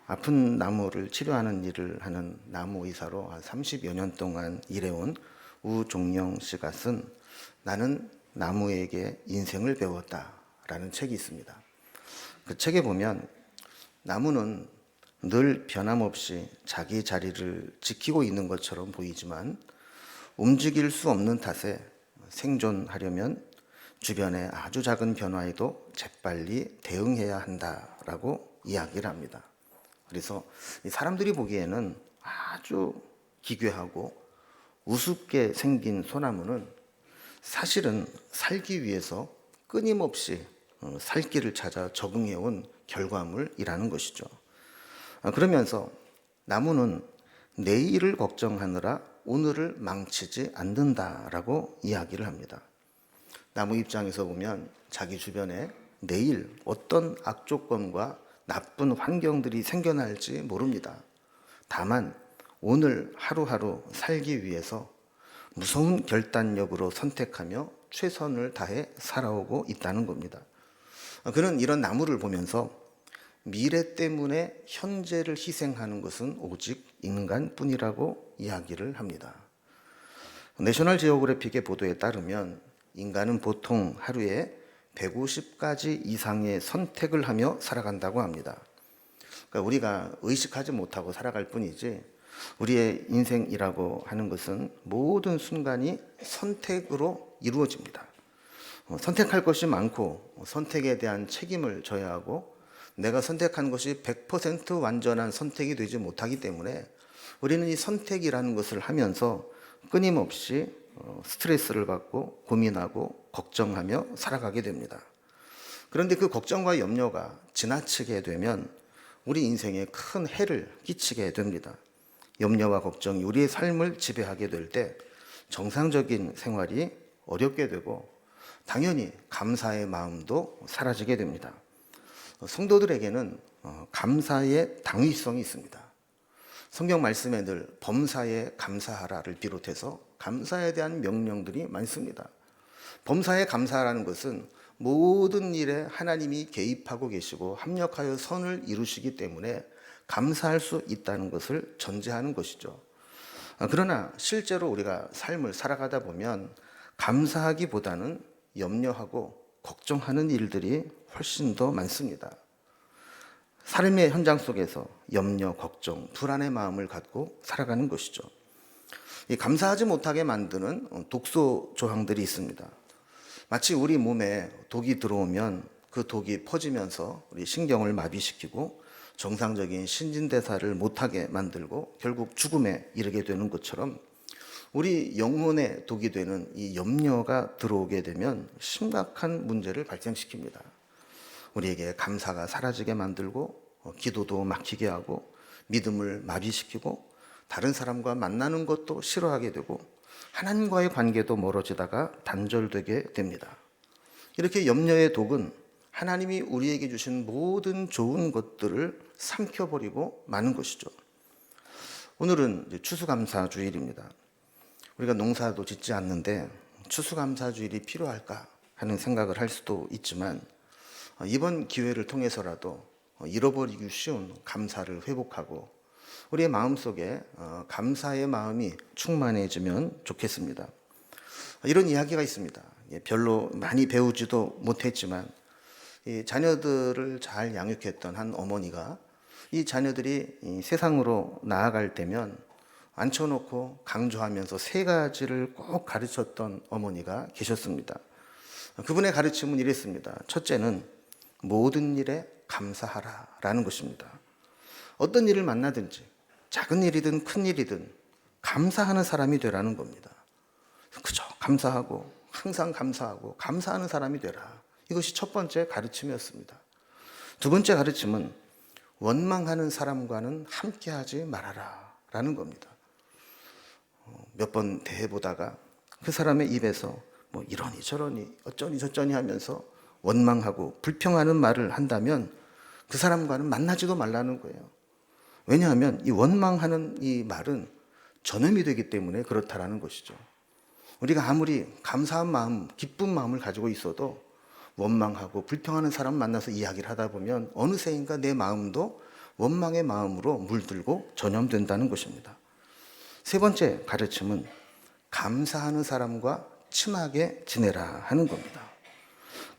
아픈 나무를 치료하는 일을 하는 나무 의사로 한 30여 년 동안 일해온 우종영 씨가 쓴 나는 나무에게 인생을 배웠다라는 책이 있습니다. 그 책에 보면 나무는 늘 변함없이 자기 자리를 지키고 있는 것처럼 보이지만 움직일 수 없는 탓에 생존하려면 주변의 아주 작은 변화에도 재빨리 대응해야 한다라고 이야기를 합니다. 그래서 사람들이 보기에는 아주 기괴하고 우습게 생긴 소나무는 사실은 살기 위해서 끊임없이 살 길을 찾아 적응해온 결과물이라는 것이죠. 그러면서 나무는 내일을 걱정하느라 오늘을 망치지 않는다라고 이야기를 합니다. 나무 입장에서 보면 자기 주변에 내일 어떤 악조건과 나쁜 환경들이 생겨날지 모릅니다. 다만 오늘 하루하루 살기 위해서 무서운 결단력으로 선택하며 최선을 다해 살아오고 있다는 겁니다. 그는 이런 나무를 보면서 미래 때문에 현재를 희생하는 것은 오직 인간뿐이라고 이야기를 합니다. 내셔널 지오그래픽의 보도에 따르면 인간은 보통 하루에 150가지 이상의 선택을 하며 살아간다고 합니다. 그러니까 우리가 의식하지 못하고 살아갈 뿐이지 우리의 인생이라고 하는 것은 모든 순간이 선택으로 이루어집니다. 선택할 것이 많고 선택에 대한 책임을 져야 하고 내가 선택한 것이 100% 완전한 선택이 되지 못하기 때문에 우리는 이 선택이라는 것을 하면서 끊임없이 스트레스를 받고 고민하고 걱정하며 살아가게 됩니다. 그런데 그 걱정과 염려가 지나치게 되면 우리 인생에 큰 해를 끼치게 됩니다. 염려와 걱정이 우리의 삶을 지배하게 될 때 정상적인 생활이 어렵게 되고 당연히 감사의 마음도 사라지게 됩니다. 성도들에게는 감사의 당위성이 있습니다. 성경 말씀에 늘 범사에 감사하라를 비롯해서 감사에 대한 명령들이 많습니다. 범사에 감사하라는 것은 모든 일에 하나님이 개입하고 계시고 합력하여 선을 이루시기 때문에 감사할 수 있다는 것을 전제하는 것이죠. 그러나 실제로 우리가 삶을 살아가다 보면 감사하기보다는 염려하고 걱정하는 일들이 훨씬 더 많습니다. 삶의 현장 속에서 염려, 걱정, 불안의 마음을 갖고 살아가는 것이죠. 이 감사하지 못하게 만드는 독소 조항들이 있습니다. 마치 우리 몸에 독이 들어오면 그 독이 퍼지면서 우리 신경을 마비시키고 정상적인 신진대사를 못하게 만들고 결국 죽음에 이르게 되는 것처럼 우리 영혼에 독이 되는 이 염려가 들어오게 되면 심각한 문제를 발생시킵니다. 우리에게 감사가 사라지게 만들고 기도도 막히게 하고 믿음을 마비시키고 다른 사람과 만나는 것도 싫어하게 되고 하나님과의 관계도 멀어지다가 단절되게 됩니다. 이렇게 염려의 독은 하나님이 우리에게 주신 모든 좋은 것들을 삼켜버리고 마는 것이죠. 오늘은 추수감사주일입니다. 우리가 농사도 짓지 않는데 추수감사주일이 필요할까 하는 생각을 할 수도 있지만 이번 기회를 통해서라도 잃어버리기 쉬운 감사를 회복하고 우리의 마음속에 감사의 마음이 충만해지면 좋겠습니다. 이런 이야기가 있습니다. 별로 많이 배우지도 못했지만 자녀들을 잘 양육했던 한 어머니가 이 자녀들이 세상으로 나아갈 때면 앉혀놓고 강조하면서 세 가지를 꼭 가르쳤던 어머니가 계셨습니다. 그분의 가르침은 이랬습니다. 첫째는 모든 일에 감사하라라는 것입니다. 어떤 일을 만나든지 작은 일이든 큰 일이든 감사하는 사람이 되라는 겁니다. 그저 감사하고 항상 감사하고 감사하는 사람이 되라. 이것이 첫 번째 가르침이었습니다. 두 번째 가르침은 원망하는 사람과는 함께하지 말아라 라는 겁니다. 몇 번 대해보다가 그 사람의 입에서 뭐 이러니 저러니 어쩌니 저쩌니 하면서 원망하고 불평하는 말을 한다면 그 사람과는 만나지도 말라는 거예요. 왜냐하면 이 원망하는 이 말은 전염이 되기 때문에 그렇다라는 것이죠. 우리가 아무리 감사한 마음, 기쁜 마음을 가지고 있어도 원망하고 불평하는 사람 만나서 이야기를 하다 보면 어느새인가 내 마음도 원망의 마음으로 물들고 전염된다는 것입니다. 세 번째 가르침은 감사하는 사람과 친하게 지내라 하는 겁니다.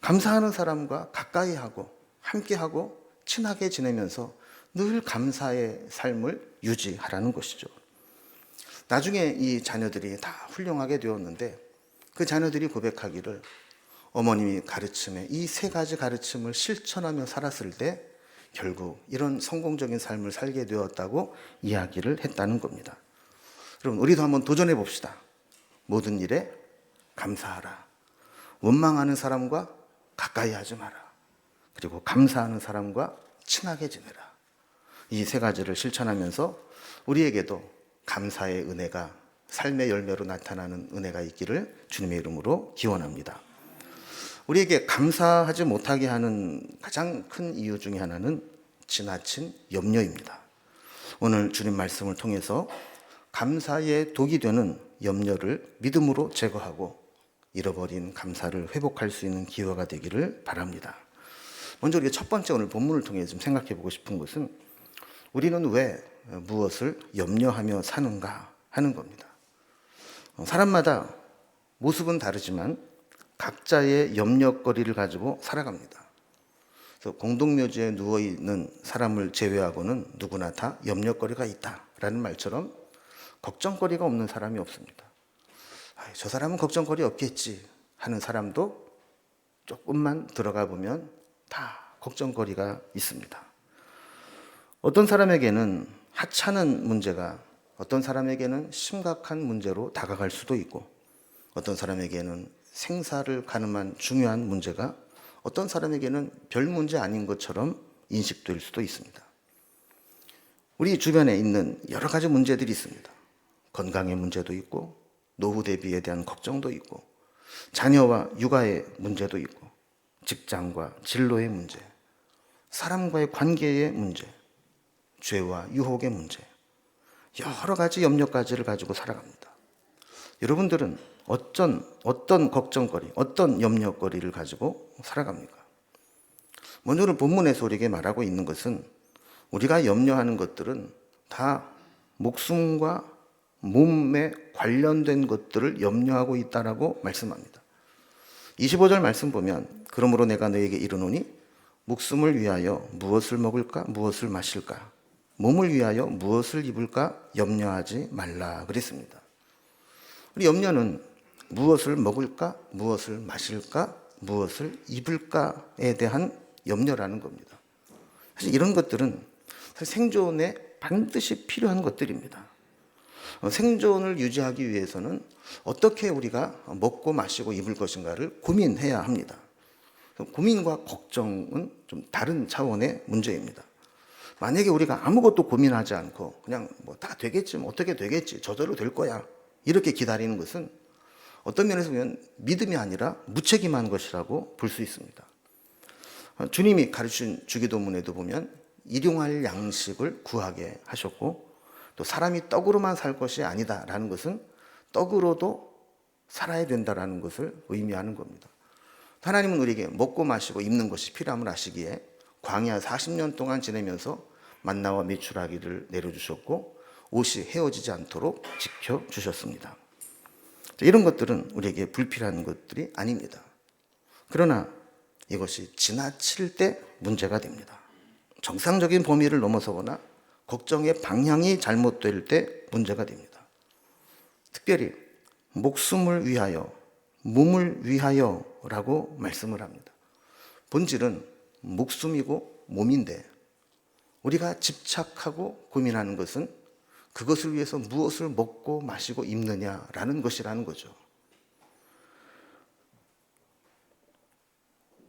감사하는 사람과 가까이 하고 함께 하고 친하게 지내면서 늘 감사의 삶을 유지하라는 것이죠. 나중에 이 자녀들이 다 훌륭하게 되었는데 그 자녀들이 고백하기를 어머님이 가르침에 이 세 가지 가르침을 실천하며 살았을 때 결국 이런 성공적인 삶을 살게 되었다고 이야기를 했다는 겁니다. 여러분, 우리도 한번 도전해 봅시다. 모든 일에 감사하라. 원망하는 사람과 가까이 하지 마라. 그리고 감사하는 사람과 친하게 지내라. 이 세 가지를 실천하면서 우리에게도 감사의 은혜가 삶의 열매로 나타나는 은혜가 있기를 주님의 이름으로 기원합니다. 우리에게 감사하지 못하게 하는 가장 큰 이유 중에 하나는 지나친 염려입니다. 오늘 주님 말씀을 통해서 감사의 독이 되는 염려를 믿음으로 제거하고 잃어버린 감사를 회복할 수 있는 기회가 되기를 바랍니다. 먼저 우리가 첫 번째 오늘 본문을 통해 좀 생각해 보고 싶은 것은 우리는 왜 무엇을 염려하며 사는가 하는 겁니다. 사람마다 모습은 다르지만 각자의 염려거리를 가지고 살아갑니다. 그래서 공동묘지에 누워있는 사람을 제외하고는 누구나 다 염려거리가 있다라는 말처럼 걱정거리가 없는 사람이 없습니다. 저 사람은 걱정거리 없겠지 하는 사람도 조금만 들어가 보면 다 걱정거리가 있습니다. 어떤 사람에게는 하찮은 문제가 어떤 사람에게는 심각한 문제로 다가갈 수도 있고 어떤 사람에게는 생사를 가늠한 중요한 문제가 어떤 사람에게는 별 문제 아닌 것처럼 인식될 수도 있습니다. 우리 주변에 있는 여러 가지 문제들이 있습니다. 건강의 문제도 있고 노후 대비에 대한 걱정도 있고 자녀와 육아의 문제도 있고 직장과 진로의 문제, 사람과의 관계의 문제, 죄와 유혹의 문제, 여러 가지 염려까지를 가지고 살아갑니다. 여러분들은 어떤 걱정거리, 어떤 염려거리를 가지고 살아갑니까? 먼저 오늘 본문에서 우리에게 말하고 있는 것은 우리가 염려하는 것들은 다 목숨과 몸에 관련된 것들을 염려하고 있다라고 말씀합니다. 25절 말씀 보면 그러므로 내가 너에게 이르노니 목숨을 위하여 무엇을 먹을까 무엇을 마실까 몸을 위하여 무엇을 입을까 염려하지 말라 그랬습니다. 우리 염려는 무엇을 먹을까 무엇을 마실까 무엇을 입을까에 대한 염려라는 겁니다. 사실 이런 것들은 사실 생존에 반드시 필요한 것들입니다. 생존을 유지하기 위해서는 어떻게 우리가 먹고 마시고 입을 것인가를 고민해야 합니다. 고민과 걱정은 좀 다른 차원의 문제입니다. 만약에 우리가 아무것도 고민하지 않고 그냥 뭐 다 되겠지, 뭐 어떻게 되겠지, 저절로 될 거야 이렇게 기다리는 것은 어떤 면에서 보면 믿음이 아니라 무책임한 것이라고 볼 수 있습니다. 주님이 가르친 주기도문에도 보면 일용할 양식을 구하게 하셨고 또 사람이 떡으로만 살 것이 아니다라는 것은 떡으로도 살아야 된다라는 것을 의미하는 겁니다. 하나님은 우리에게 먹고 마시고 입는 것이 필요함을 아시기에 광야 40년 동안 지내면서 만나와 메추라기를 내려주셨고 옷이 헤어지지 않도록 지켜주셨습니다. 이런 것들은 우리에게 불필요한 것들이 아닙니다. 그러나 이것이 지나칠 때 문제가 됩니다. 정상적인 범위를 넘어서거나 걱정의 방향이 잘못될 때 문제가 됩니다. 특별히 목숨을 위하여, 몸을 위하여라고 말씀을 합니다. 본질은 목숨이고 몸인데 우리가 집착하고 고민하는 것은 그것을 위해서 무엇을 먹고 마시고 입느냐라는 것이라는 거죠.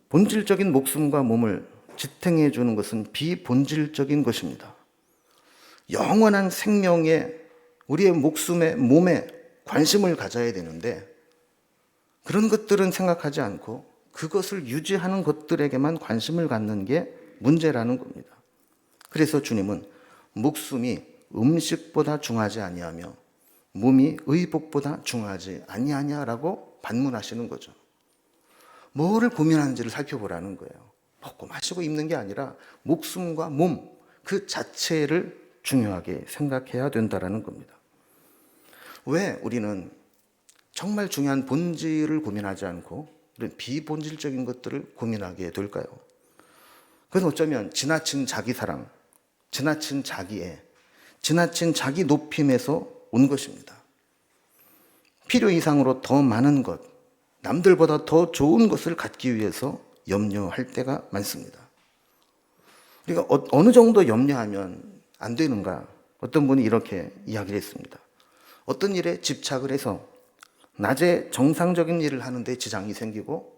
본질적인 목숨과 몸을 지탱해 주는 것은 비본질적인 것입니다. 영원한 생명에 우리의 목숨에 몸에 관심을 가져야 되는데 그런 것들은 생각하지 않고 그것을 유지하는 것들에게만 관심을 갖는 게 문제라는 겁니다. 그래서 주님은 목숨이 음식보다 중하지 아니하며 몸이 의복보다 중하지 아니하냐라고 반문하시는 거죠. 뭐를 고민하는지를 살펴보라는 거예요. 먹고 마시고 입는 게 아니라 목숨과 몸, 그 자체를 중요하게 생각해야 된다는 겁니다. 왜 우리는 정말 중요한 본질을 고민하지 않고 이런 비본질적인 것들을 고민하게 될까요? 그건 어쩌면 지나친 자기 사랑, 지나친 자기애, 지나친 자기 높임에서 온 것입니다. 필요 이상으로 더 많은 것, 남들보다 더 좋은 것을 갖기 위해서 염려할 때가 많습니다. 우리가 어느 정도 염려하면 안 되는가? 어떤 분이 이렇게 이야기를 했습니다. 어떤 일에 집착을 해서 낮에 정상적인 일을 하는데 지장이 생기고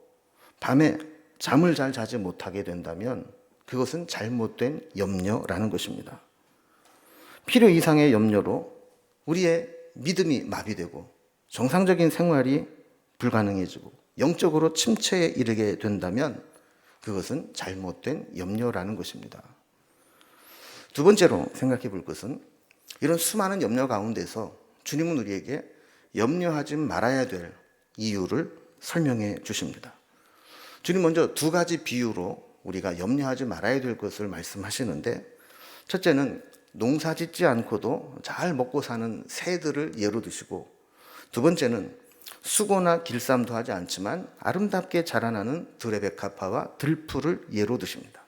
밤에 잠을 잘 자지 못하게 된다면 그것은 잘못된 염려라는 것입니다. 필요 이상의 염려로 우리의 믿음이 마비되고 정상적인 생활이 불가능해지고 영적으로 침체에 이르게 된다면 그것은 잘못된 염려라는 것입니다. 두 번째로 생각해 볼 것은 이런 수많은 염려 가운데서 주님은 우리에게 염려하지 말아야 될 이유를 설명해 주십니다. 주님 먼저 두 가지 비유로 우리가 염려하지 말아야 될 것을 말씀하시는데, 첫째는 농사 짓지 않고도 잘 먹고 사는 새들을 예로 드시고, 두 번째는 수고나 길쌈도 하지 않지만 아름답게 자라나는 들의 백합화와 들풀을 예로 드십니다.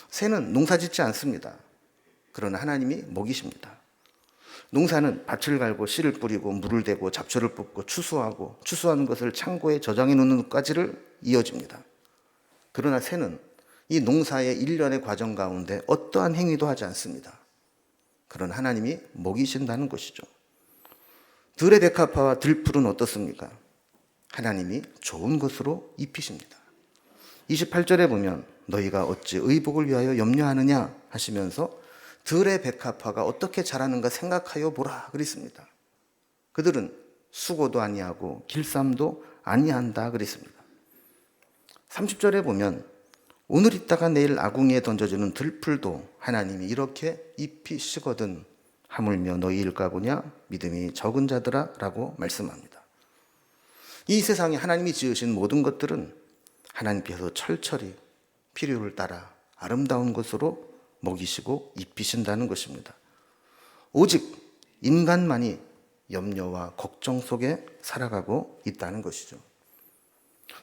새는 농사 짓지 않습니다. 그러나 하나님이 먹이십니다. 농사는 밭을 갈고 씨를 뿌리고 물을 대고 잡초를 뽑고 추수하고 추수하는 것을 창고에 저장해 놓는 것까지를 이어집니다. 그러나 새는 이 농사의 일련의 과정 가운데 어떠한 행위도 하지 않습니다. 그러나 하나님이 먹이신다는 것이죠. 들의 백합화와 들풀은 어떻습니까? 하나님이 좋은 것으로 입히십니다. 28절에 보면 너희가 어찌 의복을 위하여 염려하느냐 하시면서 들의 백합화가 어떻게 자라는가 생각하여 보라 그랬습니다. 그들은 수고도 아니하고 길쌈도 아니한다 그랬습니다. 30절에 보면 오늘 있다가 내일 아궁이에 던져지는 들풀도 하나님이 이렇게 입히시거든 하물며 너희일까 보냐 믿음이 적은 자들아 라고 말씀합니다. 이 세상에 하나님이 지으신 모든 것들은 하나님께서 철철히 필요를 따라 아름다운 것으로 먹이시고 입히신다는 것입니다. 오직 인간만이 염려와 걱정 속에 살아가고 있다는 것이죠.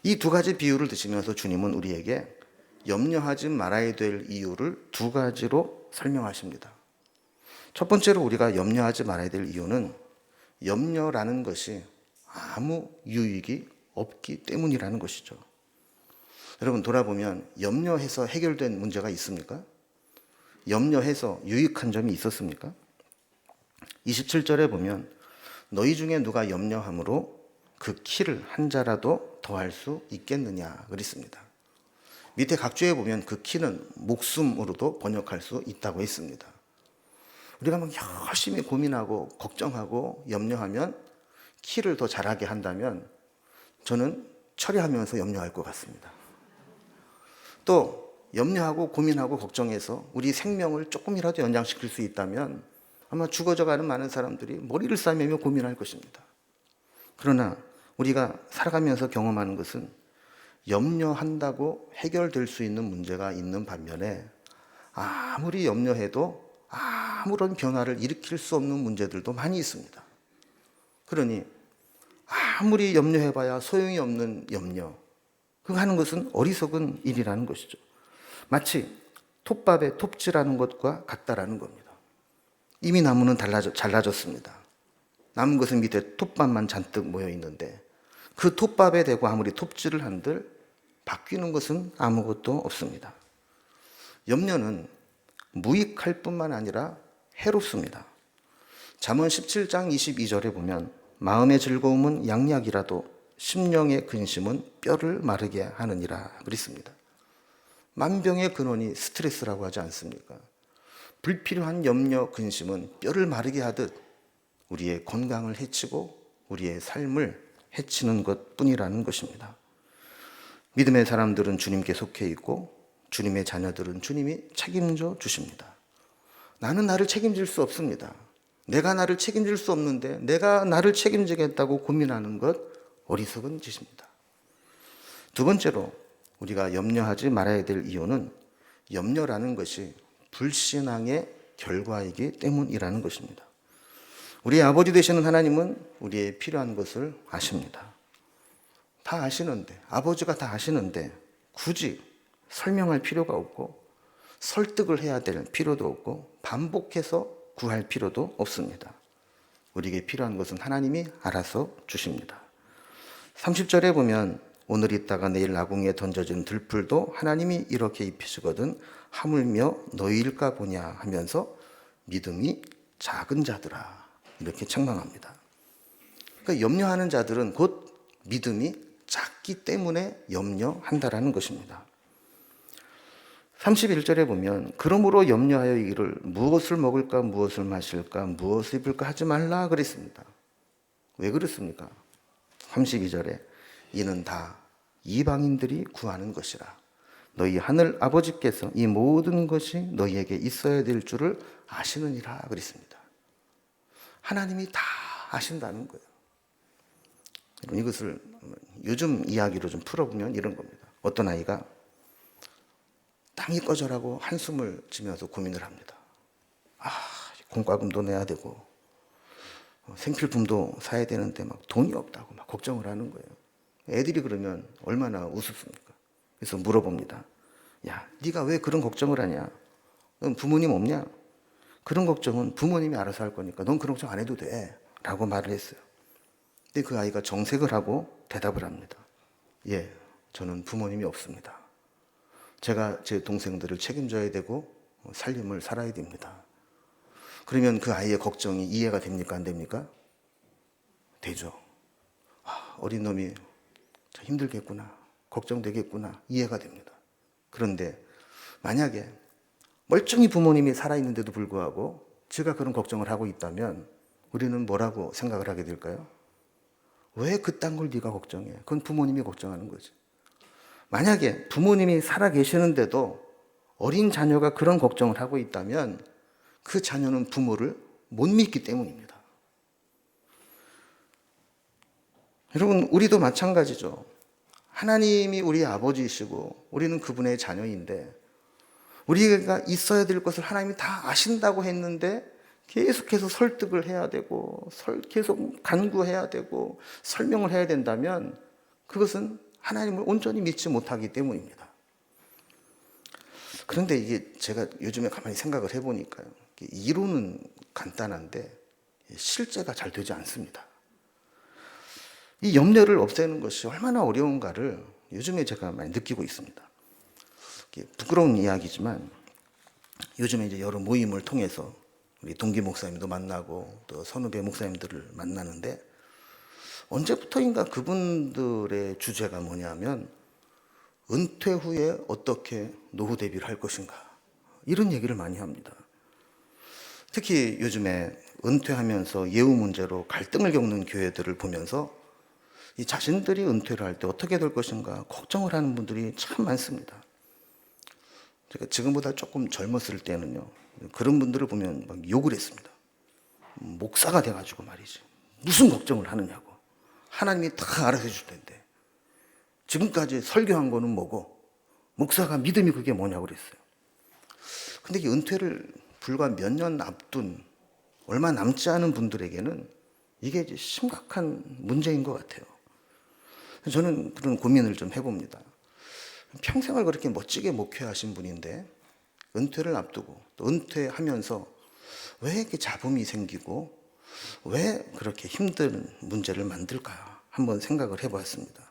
이 두 가지 비유를 드시면서 주님은 우리에게 염려하지 말아야 될 이유를 두 가지로 설명하십니다. 첫 번째로 우리가 염려하지 말아야 될 이유는 염려라는 것이 아무 유익이 없기 때문이라는 것이죠. 여러분 돌아보면 염려해서 해결된 문제가 있습니까? 염려해서 유익한 점이 있었습니까? 27절에 보면 너희 중에 누가 염려함으로 그 키를 한 자라도 더할 수 있겠느냐 그랬습니다. 밑에 각주에 보면 그 키는 목숨으로도 번역할 수 있다고 했습니다. 우리가 막 열심히 고민하고 걱정하고 염려하면 키를 더 자라게 한다면 저는 처리하면서 염려할 것 같습니다. 또 염려하고 고민하고 걱정해서 우리 생명을 조금이라도 연장시킬 수 있다면 아마 죽어져가는 많은 사람들이 머리를 싸매며 고민할 것입니다. 그러나 우리가 살아가면서 경험하는 것은 염려한다고 해결될 수 있는 문제가 있는 반면에 아무리 염려해도 아무런 변화를 일으킬 수 없는 문제들도 많이 있습니다. 그러니 아무리 염려해봐야 소용이 없는 염려, 그거 하는 것은 어리석은 일이라는 것이죠. 마치 톱밥에 톱질하는 것과 같다라는 겁니다. 이미 나무는 잘라졌습니다. 남은 것은 밑에 톱밥만 잔뜩 모여 있는데 그 톱밥에 대고 아무리 톱질을 한들 바뀌는 것은 아무것도 없습니다. 염려는 무익할 뿐만 아니라 해롭습니다. 잠언 17장 22절에 보면 마음의 즐거움은 양약이라도 심령의 근심은 뼈를 마르게 하느니라 그랬습니다. 만병의 근원이 스트레스라고 하지 않습니까? 불필요한 염려, 근심은 뼈를 마르게 하듯 우리의 건강을 해치고 우리의 삶을 해치는 것뿐이라는 것입니다. 믿음의 사람들은 주님께 속해 있고 주님의 자녀들은 주님이 책임져 주십니다. 나는 나를 책임질 수 없습니다. 내가 나를 책임질 수 없는데 내가 나를 책임지겠다고 고민하는 것 어리석은 짓입니다. 두 번째로 우리가 염려하지 말아야 될 이유는 염려라는 것이 불신앙의 결과이기 때문이라는 것입니다. 우리의 아버지 되시는 하나님은 우리의 필요한 것을 아십니다. 다 아시는데, 아버지가 다 아시는데 굳이 설명할 필요가 없고 설득을 해야 될 필요도 없고 반복해서 구할 필요도 없습니다. 우리에게 필요한 것은 하나님이 알아서 주십니다. 30절에 보면 오늘 있다가 내일 나궁에 던져진 들풀도 하나님이 이렇게 입히시거든 하물며 너희일까 보냐 하면서 믿음이 작은 자들아 이렇게 책망합니다. 그러니까 염려하는 자들은 곧 믿음이 작기 때문에 염려한다라는 것입니다. 31절에 보면 그러므로 염려하여 이를 무엇을 먹을까 무엇을 마실까 무엇을 입을까 하지 말라 그랬습니다. 왜 그랬습니까? 32절에 이는 다 이방인들이 구하는 것이라 너희 하늘 아버지께서 이 모든 것이 너희에게 있어야 될 줄을 아시느니라 그랬습니다. 하나님이 다 아신다는 거예요. 이것을 요즘 이야기로 좀 풀어보면 이런 겁니다. 어떤 아이가 땅이 꺼져라고 한숨을 지면서 고민을 합니다. 공과금도 내야 되고 생필품도 사야 되는데 막 돈이 없다고 막 걱정을 하는 거예요. 애들이 그러면 얼마나 우습습니까? 그래서 물어봅니다. 야, 네가 왜 그런 걱정을 하냐? 넌 부모님 없냐? 그런 걱정은 부모님이 알아서 할 거니까 넌 그런 걱정 안 해도 돼 라고 말을 했어요. 근데 그 아이가 정색을 하고 대답을 합니다. 예, 저는 부모님이 없습니다. 제가 제 동생들을 책임져야 되고 살림을 살아야 됩니다. 그러면 그 아이의 걱정이 이해가 됩니까? 안 됩니까? 되죠. 어린 놈이 힘들겠구나, 걱정되겠구나, 이해가 됩니다. 그런데 만약에 멀쩡히 부모님이 살아있는데도 불구하고 제가 그런 걱정을 하고 있다면 우리는 뭐라고 생각을 하게 될까요? 왜 그딴 걸 네가 걱정해? 그건 부모님이 걱정하는 거지. 만약에 부모님이 살아계시는데도 어린 자녀가 그런 걱정을 하고 있다면 그 자녀는 부모를 못 믿기 때문입니다. 여러분, 우리도 마찬가지죠. 하나님이 우리의 아버지이시고 우리는 그분의 자녀인데 우리가 있어야 될 것을 하나님이 다 아신다고 했는데 계속해서 설득을 해야 되고 계속 간구해야 되고 설명을 해야 된다면 그것은 하나님을 온전히 믿지 못하기 때문입니다. 그런데 이게 제가 요즘에 가만히 생각을 해보니까요. 이론은 간단한데 실제가 잘 되지 않습니다. 이 염려를 없애는 것이 얼마나 어려운가를 요즘에 제가 많이 느끼고 있습니다. 부끄러운 이야기지만 요즘에 이제 여러 모임을 통해서 우리 동기 목사님도 만나고 또 선후배 목사님들을 만나는데 언제부터인가 그분들의 주제가 뭐냐면 은퇴 후에 어떻게 노후 대비를 할 것인가 이런 얘기를 많이 합니다. 특히 요즘에 은퇴하면서 예우 문제로 갈등을 겪는 교회들을 보면서 이 자신들이 은퇴를 할 때 어떻게 될 것인가 걱정을 하는 분들이 참 많습니다. 제가 지금보다 조금 젊었을 때는요 그런 분들을 보면 막 욕을 했습니다. 목사가 돼가지고 말이지 무슨 걱정을 하느냐고, 하나님이 다 알아서 해줄 텐데 지금까지 설교한 거는 뭐고 목사가 믿음이 그게 뭐냐고 그랬어요. 근데 이 은퇴를 불과 몇 년 앞둔 얼마 남지 않은 분들에게는 이게 이제 심각한 문제인 것 같아요. 저는 그런 고민을 좀 해봅니다. 평생을 그렇게 멋지게 목회하신 분인데 은퇴를 앞두고 또 은퇴하면서 왜 이렇게 잡음이 생기고 왜 그렇게 힘든 문제를 만들까 한번 생각을 해보았습니다.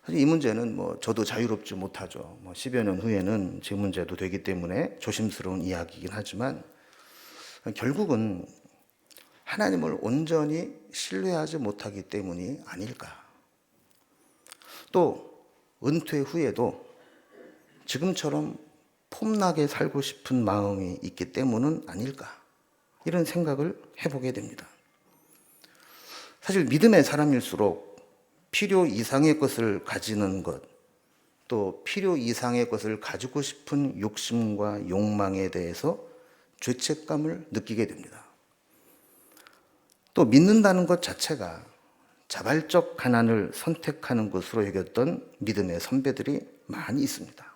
사실 이 문제는 저도 자유롭지 못하죠. 10여 년 후에는 제 문제도 되기 때문에 조심스러운 이야기이긴 하지만 결국은 하나님을 온전히 신뢰하지 못하기 때문이 아닐까. 또 은퇴 후에도 지금처럼 폼나게 살고 싶은 마음이 있기 때문은 아닐까. 이런 생각을 해보게 됩니다. 사실 믿음의 사람일수록 필요 이상의 것을 가지는 것, 또 필요 이상의 것을 가지고 싶은 욕심과 욕망에 대해서 죄책감을 느끼게 됩니다. 또 믿는다는 것 자체가 자발적 가난을 선택하는 것으로 여겼던 믿음의 선배들이 많이 있습니다.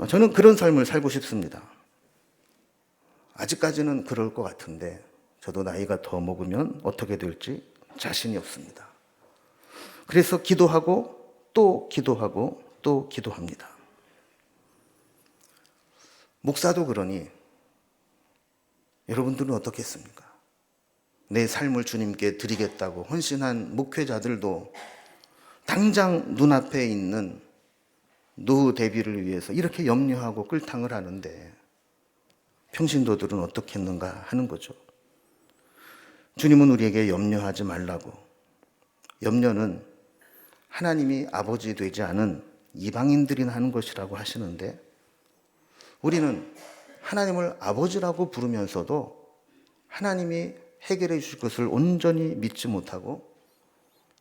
저는 그런 삶을 살고 싶습니다. 아직까지는 그럴 것 같은데 저도 나이가 더 먹으면 어떻게 될지 자신이 없습니다. 그래서 기도하고 또 기도하고 또 기도합니다. 목사도 그러니 여러분들은 어떻겠습니까? 내 삶을 주님께 드리겠다고 헌신한 목회자들도 당장 눈앞에 있는 노후 대비를 위해서 이렇게 염려하고 끌탕을 하는데 평신도들은 어떻게 했는가 하는 거죠. 주님은 우리에게 염려하지 말라고, 염려는 하나님이 아버지 되지 않은 이방인들이 하는 것이라고 하시는데 우리는 하나님을 아버지라고 부르면서도 하나님이 해결해 주실 것을 온전히 믿지 못하고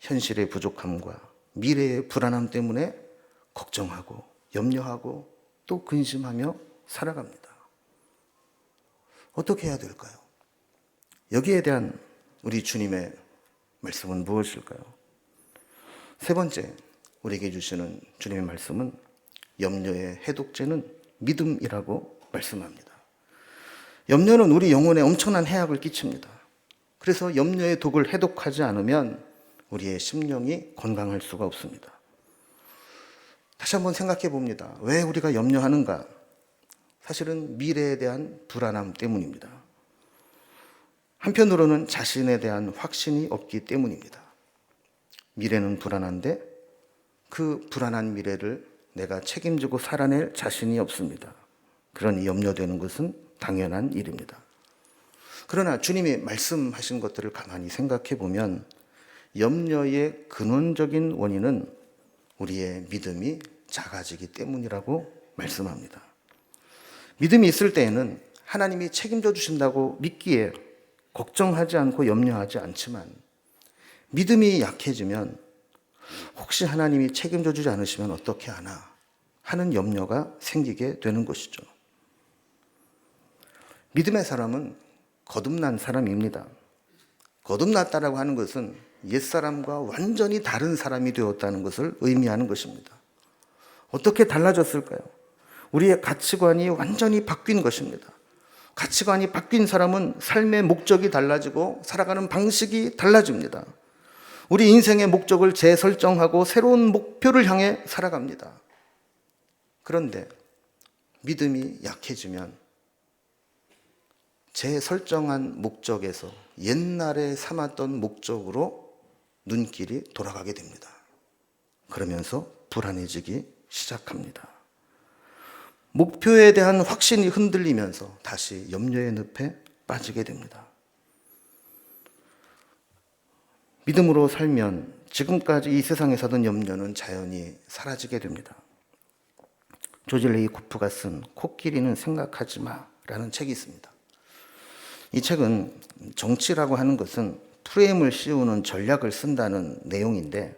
현실의 부족함과 미래의 불안함 때문에 걱정하고 염려하고 또 근심하며 살아갑니다. 어떻게 해야 될까요? 여기에 대한 우리 주님의 말씀은 무엇일까요? 세 번째, 우리에게 주시는 주님의 말씀은 염려의 해독제는 믿음이라고 말씀합니다. 염려는 우리 영혼에 엄청난 해악을 끼칩니다. 그래서 염려의 독을 해독하지 않으면 우리의 심령이 건강할 수가 없습니다. 다시 한번 생각해 봅니다. 왜 우리가 염려하는가? 사실은 미래에 대한 불안함 때문입니다. 한편으로는 자신에 대한 확신이 없기 때문입니다. 미래는 불안한데 그 불안한 미래를 내가 책임지고 살아낼 자신이 없습니다. 그러니 염려되는 것은 당연한 일입니다. 그러나 주님이 말씀하신 것들을 가만히 생각해 보면 염려의 근원적인 원인은 우리의 믿음이 작아지기 때문이라고 말씀합니다. 믿음이 있을 때에는 하나님이 책임져 주신다고 믿기에 걱정하지 않고 염려하지 않지만 믿음이 약해지면 혹시 하나님이 책임져 주지 않으시면 어떻게 하나 하는 염려가 생기게 되는 것이죠. 믿음의 사람은 거듭난 사람입니다. 거듭났다라고 하는 것은 옛사람과 완전히 다른 사람이 되었다는 것을 의미하는 것입니다. 어떻게 달라졌을까요? 우리의 가치관이 완전히 바뀐 것입니다. 가치관이 바뀐 사람은 삶의 목적이 달라지고 살아가는 방식이 달라집니다. 우리 인생의 목적을 재설정하고 새로운 목표를 향해 살아갑니다. 그런데 믿음이 약해지면 재설정한 목적에서 옛날에 삼았던 목적으로 눈길이 돌아가게 됩니다. 그러면서 불안해지기 시작합니다. 목표에 대한 확신이 흔들리면서 다시 염려의 늪에 빠지게 됩니다. 믿음으로 살면 지금까지 이 세상에 사던 염려는 자연히 사라지게 됩니다. 조지 레이코프가 쓴 코끼리는 생각하지 마라는 책이 있습니다. 이 책은 정치라고 하는 것은 프레임을 씌우는 전략을 쓴다는 내용인데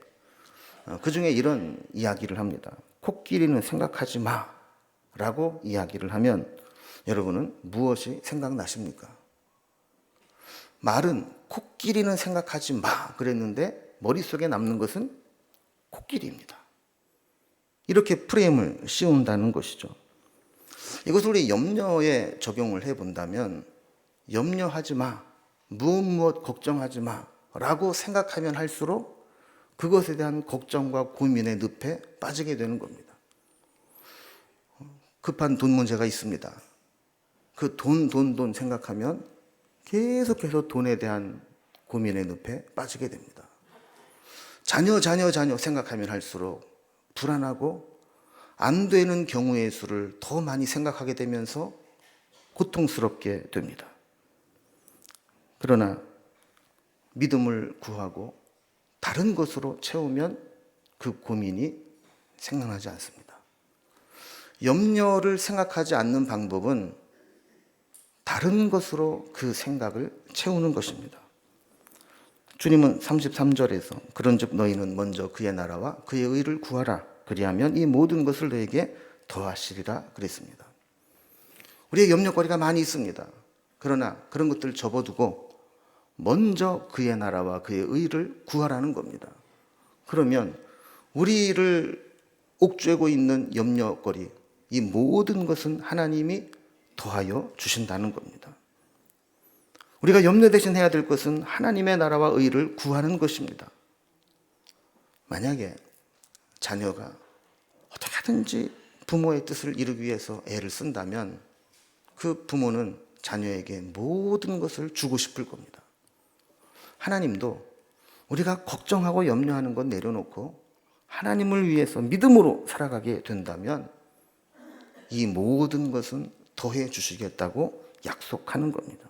그 중에 이런 이야기를 합니다. 코끼리는 생각하지 마라고 이야기를 하면 여러분은 무엇이 생각나십니까? 말은 코끼리는 생각하지 마 그랬는데 머릿속에 남는 것은 코끼리입니다. 이렇게 프레임을 씌운다는 것이죠. 이것을 우리 염려에 적용을 해본다면 염려하지 마, 무엇 걱정하지 마 라고 생각하면 할수록 그것에 대한 걱정과 고민의 늪에 빠지게 되는 겁니다. 급한 돈 문제가 있습니다. 그 돈 생각하면 계속해서 돈에 대한 고민의 늪에 빠지게 됩니다. 자녀 생각하면 할수록 불안하고 안 되는 경우의 수를 더 많이 생각하게 되면서 고통스럽게 됩니다. 그러나 믿음을 구하고 다른 것으로 채우면 그 고민이 생각나지 않습니다. 염려를 생각하지 않는 방법은 다른 것으로 그 생각을 채우는 것입니다. 주님은 33절에서 그런즉 너희는 먼저 그의 나라와 그의 의를 구하라 그리하면 이 모든 것을 너에게 더하시리라 그랬습니다. 우리의 염려거리가 많이 있습니다. 그러나 그런 것들을 접어두고 먼저 그의 나라와 그의 의를 구하라는 겁니다. 그러면 우리를 옥죄고 있는 염려거리, 이 모든 것은 하나님이 더하여 주신다는 겁니다. 우리가 염려 대신 해야 될 것은 하나님의 나라와 의를 구하는 것입니다. 만약에 자녀가 어떻게 하든지 부모의 뜻을 이루기 위해서 애를 쓴다면 그 부모는 자녀에게 모든 것을 주고 싶을 겁니다. 하나님도 우리가 걱정하고 염려하는 것 내려놓고 하나님을 위해서 믿음으로 살아가게 된다면 이 모든 것은 더해 주시겠다고 약속하는 겁니다.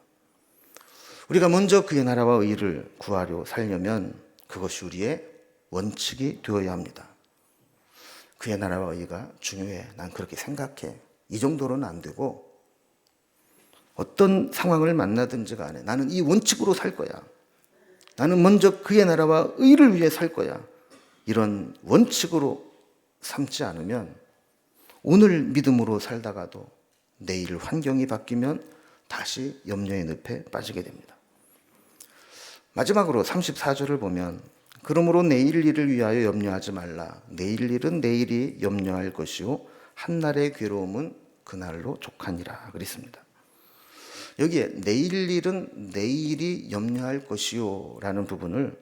우리가 먼저 그의 나라와 의를 구하려 살려면 그것이 우리의 원칙이 되어야 합니다. 그의 나라와 의가 중요해. 난 그렇게 생각해. 이 정도로는 안 되고 어떤 상황을 만나든지 간에 나는 이 원칙으로 살 거야. 나는 먼저 그의 나라와 의를 위해 살 거야. 이런 원칙으로 삼지 않으면 오늘 믿음으로 살다가도 내일 환경이 바뀌면 다시 염려의 늪에 빠지게 됩니다. 마지막으로 34절을 보면 그러므로 내일 일을 위하여 염려하지 말라. 내일 일은 내일이 염려할 것이요 한날의 괴로움은 그날로 족하니라 그랬습니다. 여기에 내일 일은 내일이 염려할 것이요 라는 부분을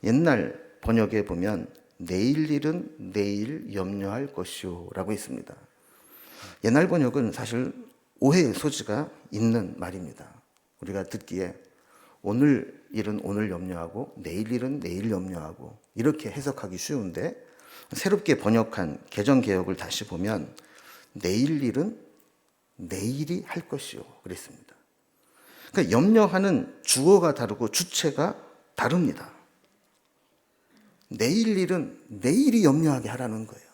옛날 번역에 보면 내일 일은 내일 염려할 것이요 라고 있습니다. 옛날 번역은 사실 오해의 소지가 있는 말입니다. 우리가 듣기에 오늘 일은 오늘 염려하고 내일 일은 내일 염려하고 이렇게 해석하기 쉬운데 새롭게 번역한 개정개혁을 다시 보면 내일 일은 내일이 할 것이요 그랬습니다. 그러니까 염려하는 주어가 다르고 주체가 다릅니다. 내일 일은 내일이 염려하게 하라는 거예요.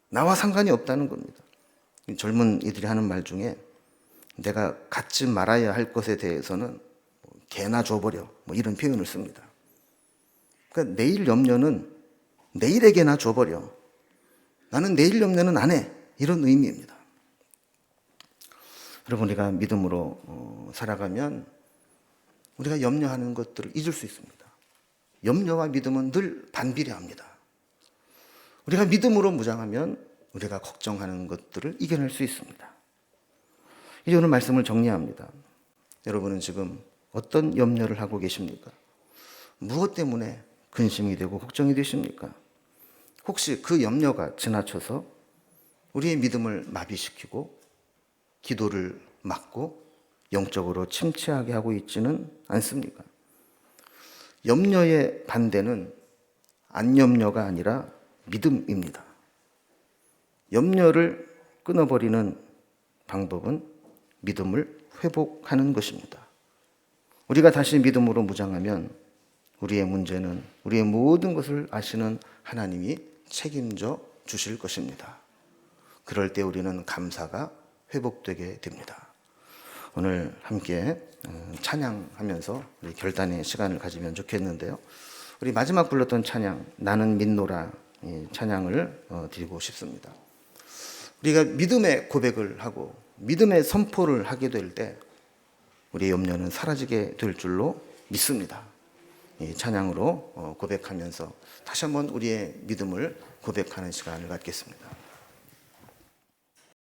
나와 상관이 없다는 겁니다. 젊은 이들이 하는 말 중에 내가 갖지 말아야 할 것에 대해서는 개나 줘버려 뭐 이런 표현을 씁니다. 그러니까 내일 염려는 내일에게나 줘버려. 나는 내일 염려는 안 해. 이런 의미입니다. 여러분 우리가 믿음으로 살아가면 우리가 염려하는 것들을 잊을 수 있습니다. 염려와 믿음은 늘 반비례합니다. 우리가 믿음으로 무장하면 우리가 걱정하는 것들을 이겨낼 수 있습니다. 이제 오늘 말씀을 정리합니다. 여러분은 지금 어떤 염려를 하고 계십니까? 무엇 때문에 근심이 되고 걱정이 되십니까? 혹시 그 염려가 지나쳐서 우리의 믿음을 마비시키고 기도를 막고 영적으로 침체하게 하고 있지는 않습니까? 염려의 반대는 안염려가 아니라 믿음입니다. 염려를 끊어버리는 방법은 믿음을 회복하는 것입니다. 우리가 다시 믿음으로 무장하면 우리의 문제는 우리의 모든 것을 아시는 하나님이 책임져 주실 것입니다. 그럴 때 우리는 감사가 회복되게 됩니다. 오늘 함께 찬양하면서 우리 결단의 시간을 가지면 좋겠는데요. 우리 마지막 불렀던 찬양 나는 믿노라 찬양을 드리고 싶습니다. 우리가 믿음의 고백을 하고 믿음의 선포를 하게 될 때 우리의 염려는 사라지게 될 줄로 믿습니다. 이 찬양으로 고백하면서 다시 한번 우리의 믿음을 고백하는 시간을 갖겠습니다.